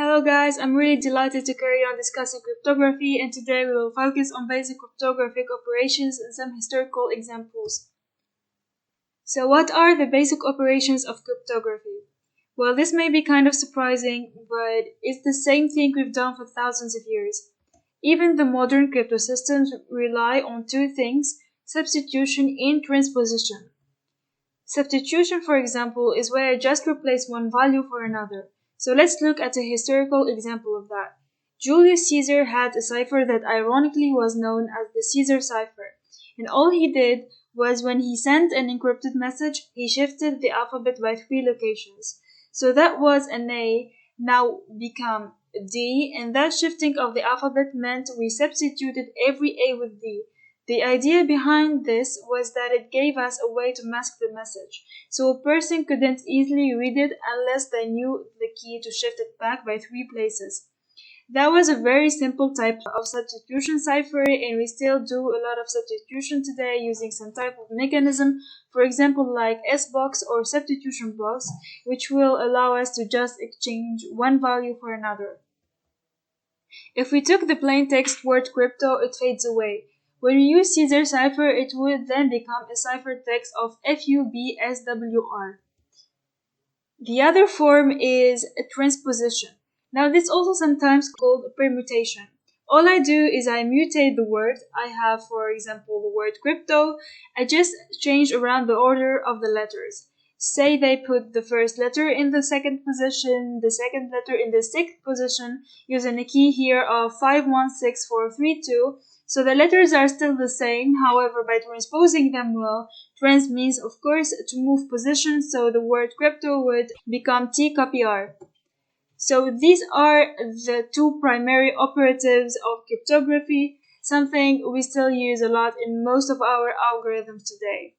Hello guys, I'm really delighted to carry on discussing cryptography, and today we will focus on basic cryptographic operations and some historical examples. So what are the basic operations of cryptography? Well, this may be kind of surprising, but it's the same thing we've done for thousands of years. Even the modern crypto systems rely on two things: substitution and transposition. Substitution, for example, is where I just replace one value for another. So let's look at a historical example of that. Julius Caesar had a cipher that ironically was known as the Caesar cipher. And all he did was when he sent an encrypted message, he shifted the alphabet by 3 locations. So that was an A, now become D, and that shifting of the alphabet meant we substituted every A with D. The idea behind this was that it gave us a way to mask the message, so a person couldn't easily read it unless they knew the key to shift it back by 3 places. That was a very simple type of substitution cipher, and we still do a lot of substitution today using some type of mechanism, for example like S-box or substitution box, which will allow us to just exchange one value for another. If we took the plain text word crypto, it fades away. When we use Caesar cipher, it would then become a ciphertext of FUBSWR. The other form is a transposition. Now this is also sometimes called a permutation. All I do is I mutate the word. I have, for example, the word crypto. I just change around the order of the letters. Say they put the first letter in the second position, the second letter in the sixth position, using a key here of 516432. So the letters are still the same, however, by transposing them well, trans means, of course, to move position, so the word crypto would become T copy R. So these are the two primary operatives of cryptography, something we still use a lot in most of our algorithms today.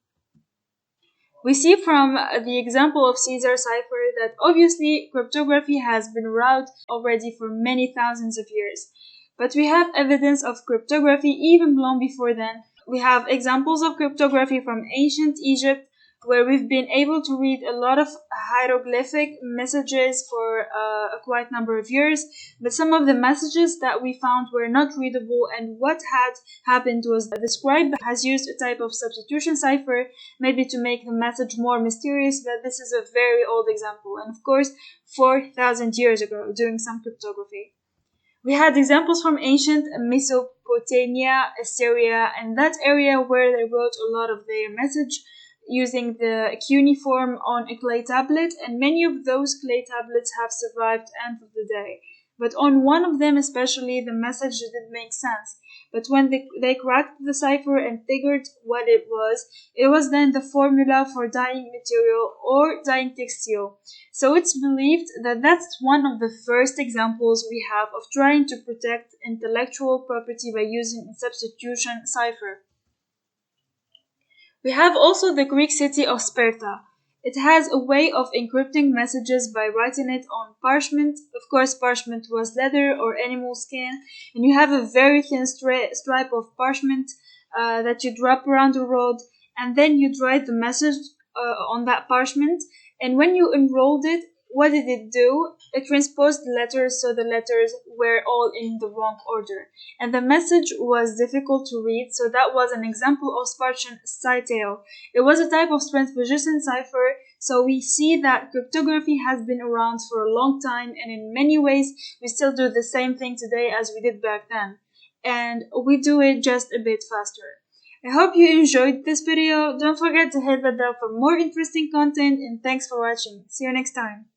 We see from the example of Caesar cipher that obviously cryptography has been around already for many thousands of years. But we have evidence of cryptography even long before then. We have examples of cryptography from ancient Egypt, where we've been able to read a lot of hieroglyphic messages for a quite number of years, but some of the messages that we found were not readable, and what had happened was that the scribe has used a type of substitution cipher, maybe to make the message more mysterious, but this is a very old example, and of course 4,000 years ago, doing some cryptography. We had examples from ancient Mesopotamia, Assyria, and that area where they wrote a lot of their message using the cuneiform on a clay tablet, and many of those clay tablets have survived end of the day. But on one of them especially, the message didn't make sense. But when they cracked the cipher and figured what it was then the formula for dyeing material or dyeing textile. So it's believed that that's one of the first examples we have of trying to protect intellectual property by using a substitution cipher. We have also the Greek city of Sparta. It has a way of encrypting messages by writing it on parchment. Of course, parchment was leather or animal skin, and you have a very thin stripe of parchment that you drop around the road, and then you write the message on that parchment. And when you unrolled it, what did it do? It transposed the letters, so the letters were all in the wrong order. And the message was difficult to read, so that was an example of Spartan citale. It was a type of transposition cipher, so we see that cryptography has been around for a long time, and in many ways we still do the same thing today as we did back then. And we do it just a bit faster. I hope you enjoyed this video. Don't forget to hit the bell for more interesting content, and thanks for watching. See you next time.